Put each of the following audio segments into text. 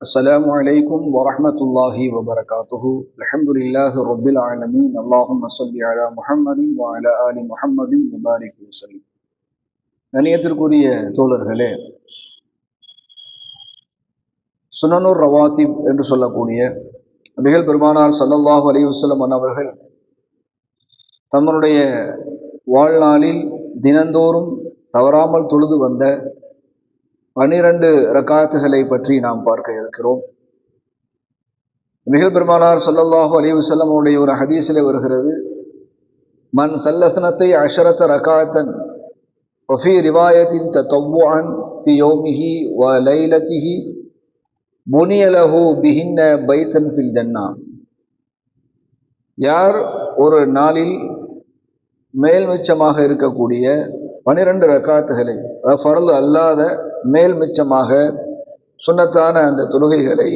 السلام عليكم ورحمة الله وبركاته. الحمد لله رب العالمين. اللهم صل على محمد وعلى آل محمد وبارك وسلم. கண்ணியத்திற்குரிய தோழர்களே, சுனனுர் ரவாத்திப் என்று சொல்லக்கூடிய நபிகள் பெருமானார் ஸல்லல்லாஹு அலைஹி வஸல்லம் அவர்கள் தம்முடைய வாழ்நாளில் தினந்தோறும் தவறாமல் தொழுது வந்த 12 ரக்காத்துகளை பற்றி நாம் பார்க்க இருக்கிறோம். நபிகள் பெருமானார் ஸல்லல்லாஹு அலைஹி வஸல்லம் அவருடைய ஒரு ஹதீஸிலே வருகிறது, மன் சல்லஸ்னத்தை அஷரத ரகாத்தன் வஃபி ரிவாயத்தின் தத்தவ்வுஅன் ஃபி யௌமிஹி வ லைலத்திஹி புனிய லஹு பிஹின்ன பைத்தன் ஃபில் ஜன்னா. யார் ஒரு நாளில் மேல் மிச்சமாக இருக்கக்கூடிய 12 ரக்காத்துகளை, ஃபர்து அல்லாத மேல் மிச்சமாக சுன்னத்தான அந்த தொழுகைகளை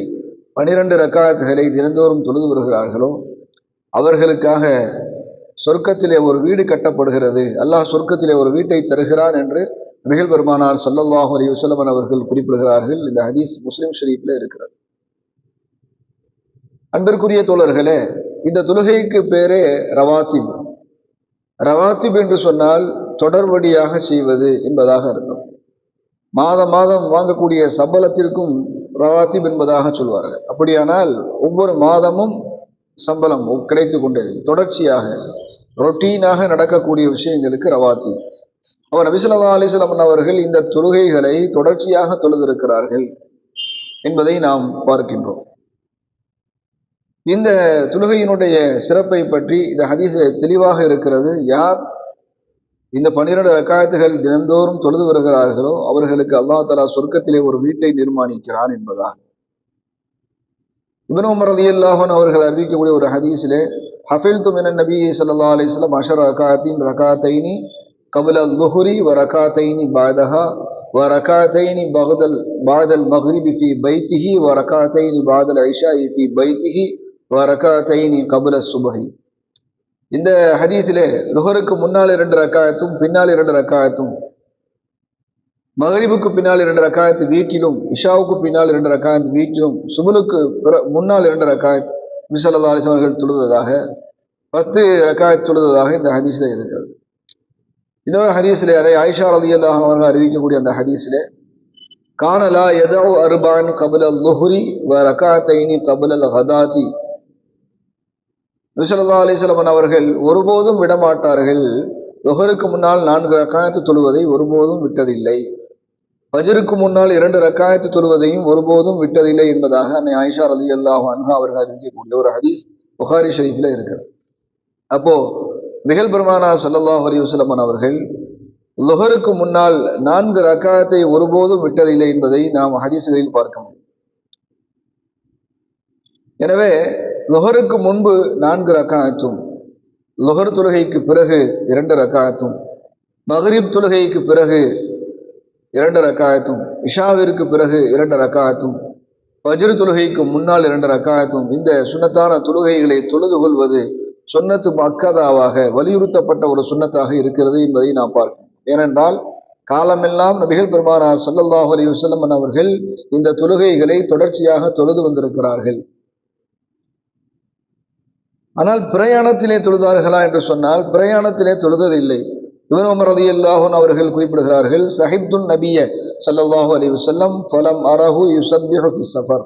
12 ரக்காத்துகளை தினந்தோறும் தொழுது வருகிறார்களோ அவர்களுக்காக சொர்க்கத்திலே ஒரு வீடு கட்டப்படுகிறது, அல்லாஹ் சொர்க்கத்திலே ஒரு வீட்டை தருகிறான் என்று நபிகள் பெருமானார் ஸல்லல்லாஹு அலைஹி வஸல்லம் அவர்கள் குறிப்பிடுகிறார்கள். இந்த ஹதீஸ் முஸ்லிம் ஷரீஃபில் இருக்கிறது. அன்பிற்குரிய தோழர்களே, இந்த தொழுகைக்கு பேரே ரவாத்திப். ரவாத்திப் என்று சொன்னால் தொடர்வடியாக செய்வது என்பதாக அர்த்தம். மாதம் மாதம் வாங்கக்கூடிய சம்பளத்திற்கும் ரவாத்திப் என்பதாக சொல்வார்கள். அப்படியானால் ஒவ்வொரு மாதமும் சம்பளம் கிடைத்து கொண்டது, தொடர்ச்சியாக ரொட்டீனாக நடக்கக்கூடிய விஷயங்களுக்கு ரவாத்திப். அவர் நபி ஸல்லல்லாஹு அலைஹி வஸல்லம் அவர்கள் இந்த தொழுகைகளை தொடர்ச்சியாக தொழுதிருக்கிறார்கள் என்பதை நாம் பார்க்கின்றோம். இந்த தொழுகையினுடைய சிறப்பை பற்றி இந்த ஹதீஸ் தெளிவாக இருக்கிறது. யார் இந்த 12 ரக்காத்துகள் தினந்தோறும் தொழுது வருகிறார்களோ அவர்களுக்கு அல்லாஹ் தஆலா சொர்க்கத்திலே ஒரு வீட்டை நிர்மாணிக்கிறான் என்பதாக இப்னு உமர் ரலியல்லாஹு அன்ஹு அவர்கள் அறிவிக்கக்கூடிய ஒரு ஹதீஸிலே, ஹஃபில்து மினன் நபி ஸல்லல்லாஹு அலைஹி வஸல்லம் 10 ரகாத்தின் ரகாத்தைனி கப்ல ظுஹ்ரி வ ரகாத்தைனி பஅதஹா வ ரகாத்தைனி பஅதல் மக்ரிபி ஃபீ பைத்திஹி வ ரகாத்தைனி பஅதல் இஷாஇ ஃபீ பைத்திஹி வ ரகாத்தைனி கப்ல சுப்ஹி. இந்த ஹதீஸிலே லுஹருக்கு முன்னால் 2 ரக்காயத்தும் பின்னால் 2 ரக்காயத்தும், மகரிபுக்கு பின்னால் 2 ரக்காயத்து வீட்டிலும், இஷாவுக்கு பின்னால் 2 ரக்காயத்து வீட்டிலும், சுபுலுக்கு முன்னால் 2 ரக்காயத் நபி ஸல்லல்லாஹு அலைஹி வஸல்லம் அவர்கள் தொழுததாக 10 ரக்காயத் தொழுததாக இந்த ஹதீஸில் இருக்கிறது. இன்னொரு ஹதீஸிலே ஆயிஷா ரலியல்லாஹு அன்ஹா அவர்கள் அறிவிக்கக்கூடிய அந்த ஹதீஸிலே, கான லா யதஉ அர்பஅன் கப்ல ظுஹ்ரி வ ரகாத்தைனி கப்ல கதாதி. நபி ஸல்லல்லாஹு அலைஹி வஸல்லம் அவர்கள் ஒருபோதும் விடமாட்டார்கள், லுஹருக்கு முன்னால் 4 ரக்காயத்து தொழுவதை ஒருபோதும் விட்டதில்லை, ஃபஜ்ருக்கு முன்னால் 2 ரக்காயத்து தொழுவதையும் ஒருபோதும் விட்டதில்லை என்பதாக அன்னை ஆயிஷா ரலியல்லாஹு அன்ஹா அவர்கள் அறிவிக்கக்கூடிய ஒரு ஹதீஸ் புகாரி ஷரீஃபில் இருக்கிறது. அப்போ நபிகள் பெருமானார் ஸல்லல்லாஹு அலைஹி வஸல்லம் அவர்கள் லுஹருக்கு முன்னால் 4 ரக்காயத்தை ஒருபோதும் விட்டதில்லை என்பதை நாம் ஹதீஸ்களில் பார்க்க முடியும். எனவே லுஹருக்கு முன்பு 4 ரக்காயத்தும், லுஹர் தொழுகைக்கு பிறகு 2 ரக்காயத்தும், மக்ரிப் தொழுகைக்கு பிறகு 2 ரக்காயத்தும், இஷாவிற்கு பிறகு 2 ரக்காயத்தும், ஃபஜ்ர் தொழுகைக்கு முன்னால் 2 ரக்காயத்தும், இந்த சுன்னத்தான தொழுகைகளை தொழுது கொள்வது சுன்னத்து முஅக்கதாவாக வலியுறுத்தப்பட்ட ஒரு சுன்னத்தாக இருக்கிறது என்பதை நாம் பார்க்கிறோம். ஏனென்றால் காலமெல்லாம் நபிகள் பெருமானார் ஸல்லல்லாஹு அலைஹி வஸல்லம் அவர்கள் இந்த தொழுகைகளை தொடர்ச்சியாக தொழுது வந்திருக்கிறார்கள். ஆனால் பிரயாணத்திலே தொழுதார்களா என்று சொன்னால் பிரயாணத்திலே தொழுததில்லை. இப்னு உமர் ரலியல்லாஹு அன்ஹு அவர்கள் குறிப்பிடுகிறார்கள், ஸஹிப்துன் நபிய ஸல்லல்லாஹு அலைஹி வஸல்லம் ஃபலம் அரஹு யுஸப்பிஹு ஃபி ஸஃபர்.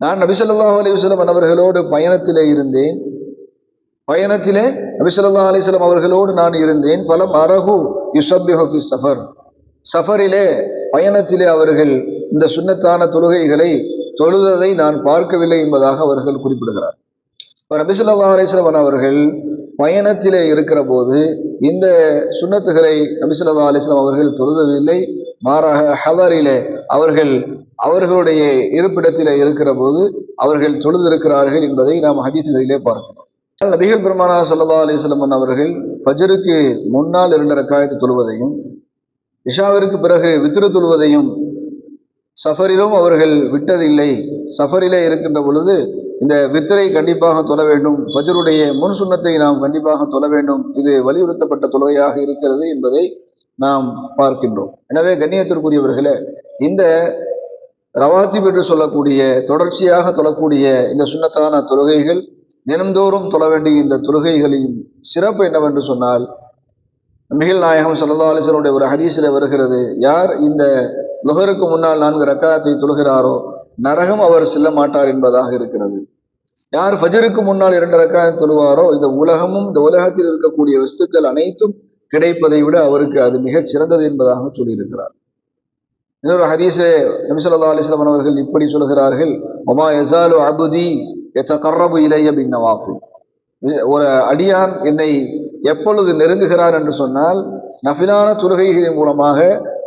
நான் நபி ஸல்லல்லாஹு அலைஹி வஸல்லம் அவர்களோடு பயணத்திலே இருந்தேன், பயணத்திலே நபி ஸல்லல்லாஹு அலைஹி வஸல்லம் அவர்களோடு நான் இருந்தேன். ஃபலம் அரஹு யுஸப்பிஹு ஃபி ஸஃபர், சஃபரிலே பயணத்திலே அவர்கள் இந்த சுன்னத்தான தொழுகைகளை தொழுததை நான் பார்க்கவில்லை என்பதாக அவர்கள் குறிப்பிடுகிறார். நபி ஸல்லல்லாஹு அலைஹி வஸல்லம் அவர்கள் பயணத்திலே இருக்கிற போது இந்த சுன்னத்துகளை நபி ஸல்லல்லாஹு அலைஹி வஸல்லம் அவர்கள் தொழுததில்லை. மாறாக ஹதரிலே அவர்களுடைய இருப்பிடத்திலே இருக்கிற போது அவர்கள் தொழுதிருக்கிறார்கள் என்பதை நாம் ஹதீஸ்களிலே பார்க்கிறோம். நபிகள் பெருமானார் ஸல்லல்லாஹு அலைஹி வஸல்லம் அவர்கள் ஃபஜ்ருக்கு முன்னால் 2 ரக்காயத்து தொழுவதையும், இஷாவிற்கு பிறகு வித்ரு தொழுவதையும் சஃபரிலும் அவர்கள் விட்டதில்லை. சஃபரிலே இருக்கின்ற பொழுது இந்த வித்ரை கண்டிப்பாக தொழ வேண்டும், ஃபஜ்ருடைய முன் சுன்னத்தை நாம் கண்டிப்பாக தொழ வேண்டும், இது வலியுறுத்தப்பட்ட தொழுகையாக இருக்கிறது என்பதை நாம் பார்க்கின்றோம். எனவே கண்ணியத்திற்குரியவர்களே, இந்த ரவாத்திப் என்று சொல்லக்கூடிய தொடர்ச்சியாக தொழக்கூடிய இந்த சுன்னத்தான தொழுகைகள், தினந்தோறும் தொழ வேண்டிய இந்த தொழுகைகளின் சிறப்பு என்னவென்று சொன்னால், நபிகள் நாயகம் ஸல்லல்லாஹு அலைஹி வஸல்லம் ஒரு ஹதீஸில் வருகிறது, யார் இந்த லுஹருக்கு முன்னால் 4 ரக்காத்தை தொழுகிறாரோ நரகம் அவர் செல்ல மாட்டார் என்பதாக இருக்கிறது. யார் ஃபஜருக்கு முன்னால் 2 ரக்காத் தொழுவாரோ இந்த உலகமும் இந்த உலகத்தில் இருக்கக்கூடிய வஸ்துக்கள் அனைத்தும் கிடைப்பதை விட அவருக்கு அது மிகச் சிறந்தது என்பதாக சொல்லியிருக்கிறார். இன்னொரு ஹதீஸே நபி ஸல்லல்லாஹு அலைஹி வஸல்லம் அவர்கள் இப்படி சொல்கிறார்கள், வமா யஸாலு அப்தி யதகர்ரபு இலைய பின்னவாஃபில். ஒரு அடியான் என்னை எப்பொழுது நெருங்குகிறான் என்று சொன்னால், நஃபிலான தொழுகைகளின் மூலமாக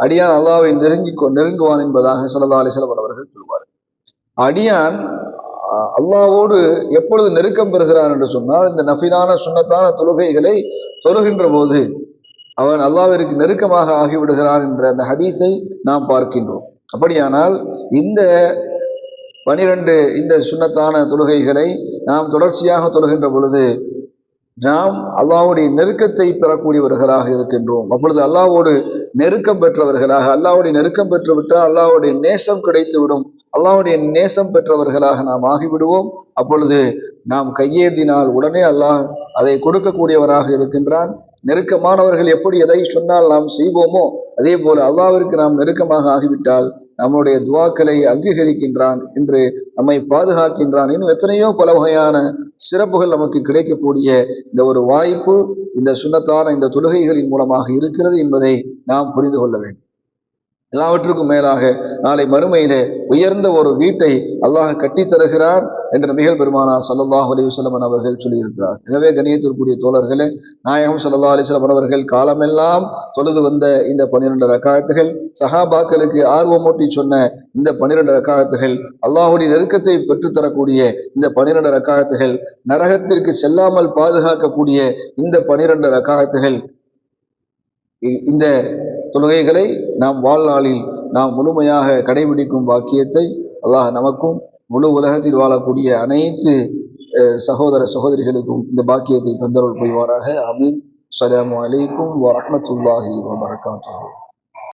அடியான் அல்லாஹ்வை நெருங்குவான் என்பதாக ஸல்லல்லாஹு அலைஹி வஸல்லம் அவர்கள் சொல்வார். அடியான் அல்லாஹ்வோடு எப்பொழுது நெருக்கம் பெறுகிறான் என்று சொன்னால், இந்த நஃபிலான சுன்னத்தான தொழுகைகளை தொழுகின்ற போது அவன் அல்லாஹ்விற்கு நெருக்கமாக ஆகிவிடுகிறான் என்ற அந்த ஹதீஸை நாம் பார்க்கின்றோம். அப்படியானால் இந்த 12 இந்த சுன்னத்தான தொழுகைகளை நாம் தொடர்ச்சியாக தொழுகின்ற பொழுது நாம் அல்லாஹ்வுடைய நெருக்கத்தை பெறக்கூடியவர்களாக இருக்கின்றோம். அப்பொழுது அல்லாஹ்வோடு நெருக்கம் பெற்றவர்களாக, அல்லாஹ்வுடைய நெருக்கம் பெற்றுவிட்டால் அல்லாஹ்வுடைய நேசம் கிடைத்துவிடும். அல்லாஹ்வுடைய நேசம் பெற்றவர்களாக நாம் ஆகிவிடுவோம். அப்பொழுது நாம் கையேந்தினால் உடனே அல்லாஹ் அதை கொடுக்கக்கூடியவராக இருக்கின்றான். நெருக்கமானவர்கள் எப்படி எதை சொன்னால் நாம் செய்வோமோ அதே போல அல்லாஹ்விற்கு நாம் நெருக்கமாக ஆகிவிட்டால் நம்முடைய துவாக்களை அங்கீகரிக்கின்றான் என்று நம்மை பாதுகாக்கின்றான். இன்னும் எத்தனையோ பல வகையான சிறப்புகள் நமக்கு கிடைக்கக்கூடிய இந்த ஒரு வாய்ப்பு இந்த சுன்னத்தான இந்த தொழுகைகளின் மூலமாக இருக்கிறது என்பதை நாம் புரிந்து கொள்ள வேண்டும். எல்லாவற்றுக்கும் மேலாக நாளை மறுமையிலே உயர்ந்த ஒரு வீட்டை அல்லாஹ் கட்டித் தருகிறான் என்று நபிகள் பெருமானார் ஸல்லல்லாஹு அலைஹி வஸல்லம் அவர்கள் சொல்லியிருக்கிறார். எனவே கண்ணியத்திற்குரிய தோழர்களே, நாயகம் ஸல்லல்லாஹு அலைஹி வஸல்லம் அவர்கள் காலமெல்லாம் தொழுது வந்த இந்த 12 ரக்காத்துகள், சஹாபாக்களுக்கு ஆர்வமூட்டி சொன்ன இந்த 12 ரக்காத்துகள், அல்லாஹ்வுடைய நெருக்கத்தை பெற்றுத்தரக்கூடிய இந்த 12 ரக்காத்துகள், நரகத்திற்கு செல்லாமல் பாதுகாக்கக்கூடிய இந்த 12 ரக்காத்துகள், இந்த தொழுகைகளை நாம் வாழ்நாளில் நாம் முழுமையாக கடைபிடிக்கும் பாக்கியத்தை அல்லாஹ் நமக்கும் முழு உலகத்தில் வாழக்கூடிய அனைத்து சகோதர சகோதரிகளுக்கும் இந்த பாக்கியத்தை தந்தருள் புரிவாராக. ஆமீன். அஸ்ஸலாமு அலைக்கும் வரஹ்மத்துல்லாஹி வபரகாத்துஹு.